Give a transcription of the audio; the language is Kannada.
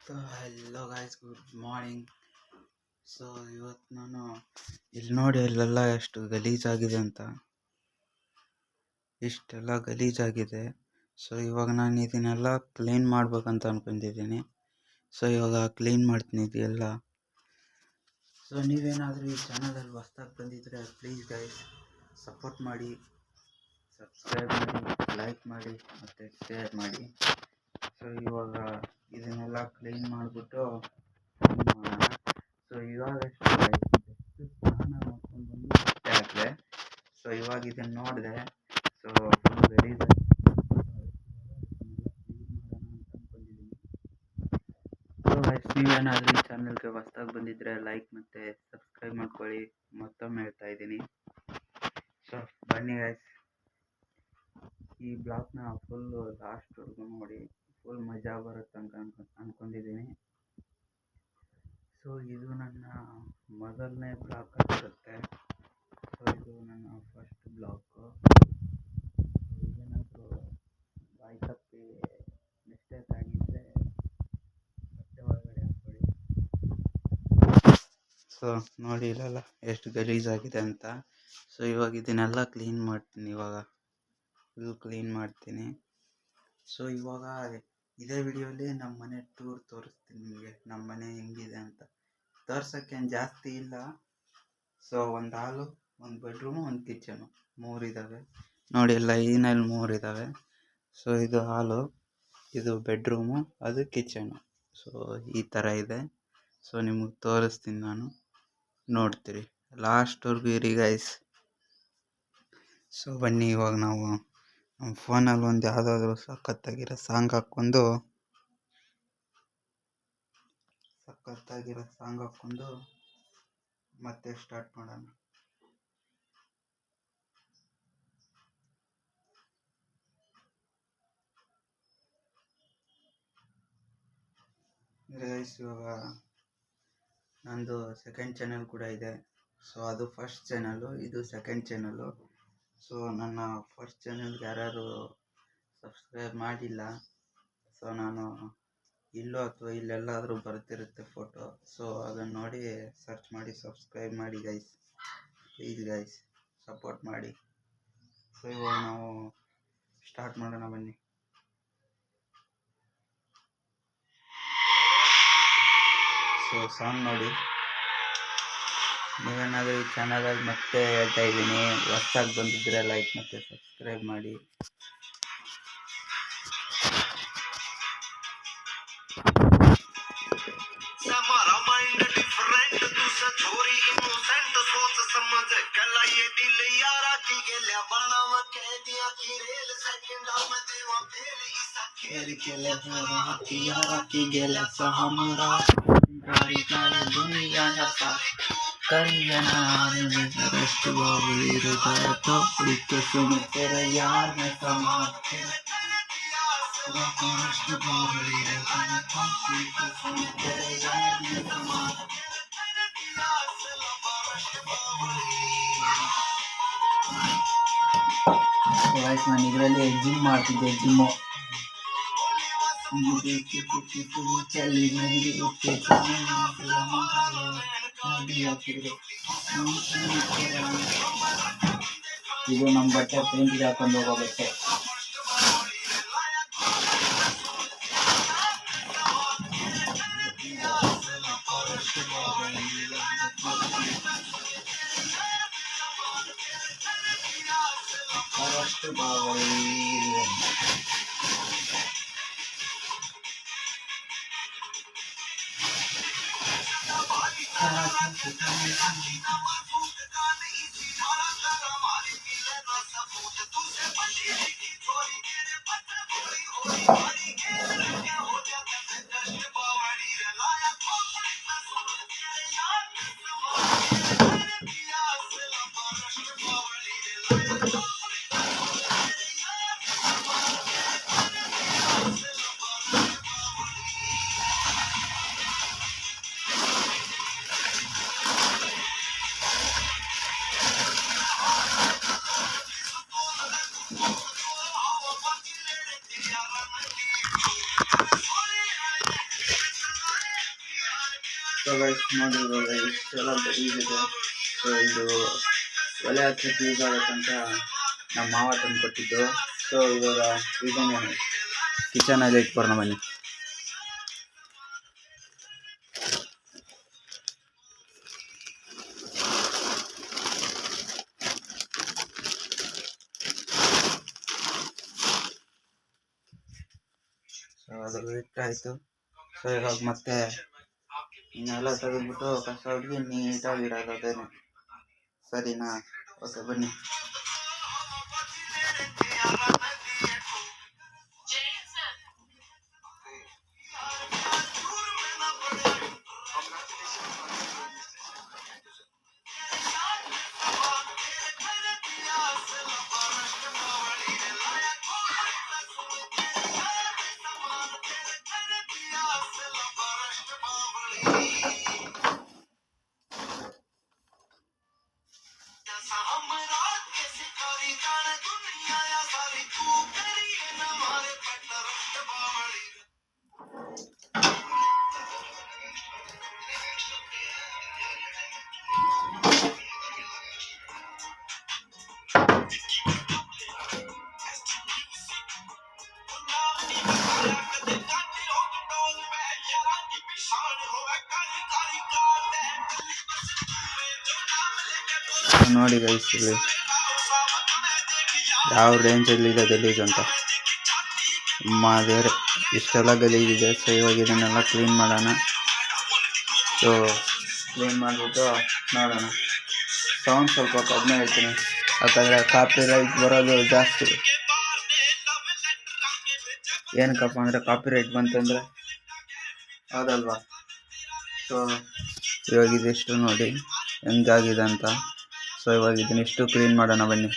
So hello guys, good morning. So ಇವತ್ತು ನಾನು ಇಲ್ಲಿ ನೋಡಿ, ಇಲ್ಲೆಲ್ಲ ಎಷ್ಟು ಗಲೀಜಾಗಿದೆ ಅಂತ, ಇಷ್ಟೆಲ್ಲ ಗಲೀಜಾಗಿದೆ. ಸೊ ಇವಾಗ ನಾನು ಇದನ್ನೆಲ್ಲ ಕ್ಲೀನ್ ಮಾಡ್ಬೇಕಂತ ಅನ್ಕೊಂಡಿದ್ದೀನಿ. ಸೊ ಇವಾಗ ಕ್ಲೀನ್ ಮಾಡ್ತೀನಿ ಇದೆಲ್ಲ. ಸೊ ನೀವೇನಾದರೂ ಈ ಚಾನಲಲ್ಲಿ ಹೊಸ್ದಾಗಿ ಬಂದಿದ್ದರೆ ಪ್ಲೀಸ್ ಗೈಸ್ ಸಪೋರ್ಟ್ ಮಾಡಿ, ಸಬ್ಸ್ಕ್ರೈಬ್ ಮಾಡಿ, ಲೈಕ್ ಮಾಡಿ ಮತ್ತು ಶೇರ್ ಮಾಡಿ. ಸೊ ಇವಾಗ ಇದನ್ನೆಲ್ಲ ಕ್ಲೀನ್ ಮಾಡಿಬಿಟ್ಟು ಮಾಡೋಣ. ಸೊ ಇವಾಗ ಸ್ನಾನ ಮಾಡ್ಕೊಂಡು ಬಂದು ಬಟ್ಟೆ ಹಾಕಿದೆ. ಸೊ ಇವಾಗ ಇದನ್ನು ನೋಡಿದೆ, ಸೊ ಫುಲ್ ಗಲೀಜ್ ನೀವೇನಾದರೂ ಈ ಚಾನಲ್ಗೆ ಹೊಸ್ದಾಗಿ ಬಂದಿದ್ದರೆ ಲೈಕ್ ಮತ್ತು ಸಬ್ಸ್ಕ್ರೈಬ್ ಮಾಡ್ಕೊಳ್ಳಿ, ಮತ್ತೊಮ್ಮೆ ಹೇಳ್ತಾ ಇದ್ದೀನಿ. ಸೊ ಬನ್ನಿ ಗೈಸ್, ಈ ಬ್ಲಾಗ್ನ ಫುಲ್ಲು ಲಾಸ್ಟ್ವರೆಗೂ ನೋಡಿ, ಫುಲ್ ಮಜಾ ಬರುತ್ತೆ ಅಂತ ಅಂದ್ಕೊಂಡಿದ್ದೀನಿ. ಸೊ ಇದು ನನ್ನ ಮೊದಲನೇ ಬ್ಲಾಗ್ ಆಗಿರುತ್ತೆ. ಸೊ ಇದು ನನ್ನ ಫಸ್ಟ್ ಬ್ಲಾಗು. ಏನಾದರೂ ಬಾಯಿ ತಪ್ಪಿ ಮಿಸ್ಟೇಕ್ ಆಗಿದ್ದರೆ ಬಟ್ಟೆ ಒಳಗಡೆ ಹಾಕ್ಕೊಳ್ಳಿ. ಸೊ ನೋಡಿ ಇಲ್ಲೆಲ್ಲ ಎಷ್ಟು ಗಲೀಜಾಗಿದೆ ಅಂತ. ಸೊ ಇವಾಗ ಇದನ್ನೆಲ್ಲ ಕ್ಲೀನ್ ಮಾಡ್ತೀನಿ, ಇವಾಗ ಫುಲ್ ಕ್ಲೀನ್ ಮಾಡ್ತೀನಿ. ಸೊ ಇವಾಗ ಇದೇ ವಿಡಿಯೋಲಿ ನಮ್ಮ ಮನೆ ಟೂರ್ ತೋರಿಸ್ತೀನಿ ನಿಮಗೆ, ನಮ್ಮ ಮನೆ ಹೆಂಗಿದೆ ಅಂತ. ತೋರ್ಸೋಕ್ಕೇನು ಜಾಸ್ತಿ ಇಲ್ಲ. ಸೊ ಒಂದು ಹಾಲು, ಒಂದು ಬೆಡ್ರೂಮು, ಒಂದು ಕಿಚನು, 3 ಇದ್ದಾವೆ ನೋಡಿ. ಲೈನಲ್ಲಿ 3 ಇದ್ದಾವೆ. ಸೊ ಇದು ಹಾಲು, ಇದು ಬೆಡ್ರೂಮು, ಅದು ಕಿಚನು. ಸೊ ಈ ಥರ ಇದೆ. ಸೊ ನಿಮಗೆ ತೋರಿಸ್ತೀನಿ ನಾನು, ನೋಡ್ತೀರಿ, ಲಾಸ್ಟ್ವರೆಗೂ ಇರಿ ಗೈಸ್. ಸೊ ಬನ್ನಿ, ಇವಾಗ ನಾವು ನಮ್ಮ ಫೋನಲ್ಲಿ ಒಂದು ಯಾವುದಾದ್ರೂ ಸಖತ್ತಾಗಿರೋ ಸಾಂಗ್ ಹಾಕ್ಕೊಂಡು ಮತ್ತೆ ಸ್ಟಾರ್ಟ್ ಮಾಡೋಣ. ಗೈಸ್ ಇವಾಗ ನಂದು ಸೆಕೆಂಡ್ ಚಾನಲ್ ಕೂಡ ಇದೆ. ಸೊ ಅದು ಫಸ್ಟ್ ಚಾನಲ್ಲು, ಇದು ಸೆಕೆಂಡ್ ಚಾನಲ್ಲು. ಸೊ ನನ್ನ ಫಸ್ಟ್ ಚಾನಲ್ಗೆ ಯಾರು ಸಬ್ಸ್ಕ್ರೈಬ್ ಮಾಡಿಲ್ಲ, ಸೊ ನಾನು ಇಲ್ಲೋ ಅಥವಾ ಇಲ್ಲೆಲ್ಲಾದರೂ ಬರ್ತಿರುತ್ತೆ ಫೋಟೋ. ಸೊ ಅದನ್ನು ನೋಡಿ ಸರ್ಚ್ ಮಾಡಿ ಸಬ್ಸ್ಕ್ರೈಬ್ ಮಾಡಿ ಗೈಸ್, ಪ್ಲೀಸ್ ಗೈಸ್ ಸಪೋರ್ಟ್ ಮಾಡಿ. ಸೊ ಇವಾಗ ನಾವು ಸ್ಟಾರ್ಟ್ ಮಾಡೋಣ ಬನ್ನಿ. ಸೊ ಸಾಂಗ್ ನೋಡಿ. ನೀವೇನಾದರೂ ಈ ಚಾನಲಲ್ಲಿ ಮತ್ತೆ ಹೇಳ್ತಾ ಇದ್ದೀನಿ, ಹೊಸ್ದಾಗಿ ಬಂದಿದ್ದರೆ ಲೈಕ್ ಮತ್ತು ಸಬ್ಸ್ಕ್ರೈಬ್ ಮಾಡಿ. ನಾನು ಇದರಲ್ಲಿ ಜಿಮ್ ಮಾಡ್ತಿದ್ದೆ, ಜಿಮ್ಮು ಇದು ನಮ್ಮ ಬಟ್ಟೆ ಪೇಂಟಿಗೆ ಹಾಕೊಂಡು ಹೋಗೋ ಬಟ್ಟೆ. ಸೊ ಗೈಸ್ ನೋಡಿ ಇವಾಗ ಇಷ್ಟೆಲ್ಲ ಗಲೀಜಿದೆ. ಸೊ ಇದು ಒಲೆ ಹಚ್ಚಕ್ಕೆ ಯೂಸ್ ಆಗುತ್ತಂತ ನಮ್ಮ ಮಾವ ತಂದು ಕೊಟ್ಟಿದ್ದು. ಸೊ ಇವಾಗ ಇದನ್ನೇ ಕಿಚನಲ್ಲಿ ಇಟ್ಕೊರೋಣ ಬನ್ನಿ. ಸೊ ಅದು ಇಟ್ಟಾಯಿತು. ಸೊ ಇವಾಗ ಮತ್ತೆ ಇನ್ನೆಲ್ಲ ತೆಗೆದ್ಬಿಟ್ಟು ಕಸ ಹೊಡ್ಗಿ ನೀಟಾಗಿ ಇಡೋದು ಅದೇನೆ. ಸರಿನಾ? ಓಕೆ ಬನ್ನಿ. ನೋಡಿ ಗೈಸ್ ಇಲ್ಲಿ ಯಾವ ರೇಂಜಲ್ಲಿ ಇದೆ ಗಲೀಜು ಅಂತ. ದೇವ್ರೆ ಇಷ್ಟೆಲ್ಲ ಗಲೀಜಿದೆ. ಸೊ ಇವಾಗ ಇದನ್ನೆಲ್ಲ ಕ್ಲೀನ್ ಮಾಡೋಣ. ಸೊ ಕ್ಲೀನ್ ಮಾಡಿಬಿಟ್ಟು ನೋಡೋಣ. ಸೌಂಡ್ ಸ್ವಲ್ಪ ಕಡಿಮೆ ಹೇಳ್ತೀನಿ, ಯಾಕಂದರೆ ಕಾಪಿ ರೈಟ್ ಬರೋದು ಜಾಸ್ತಿ. ಏನಕ್ಕಪ್ಪ ಅಂದರೆ ಕಾಪಿ ರೈಟ್ ಬಂತಂದರೆ ಹೌದಲ್ವಾ. ಸೊ ಇವಾಗ ಇದಿಷ್ಟು ನೋಡಿ ಹೆಂಗಾಗಿದೆ ಅಂತ. ಸೊ ಇವಾಗ ಇದನ್ನಿಷ್ಟು ಕ್ಲೀನ್ ಮಾಡೋಣ ಬನ್ನಿ.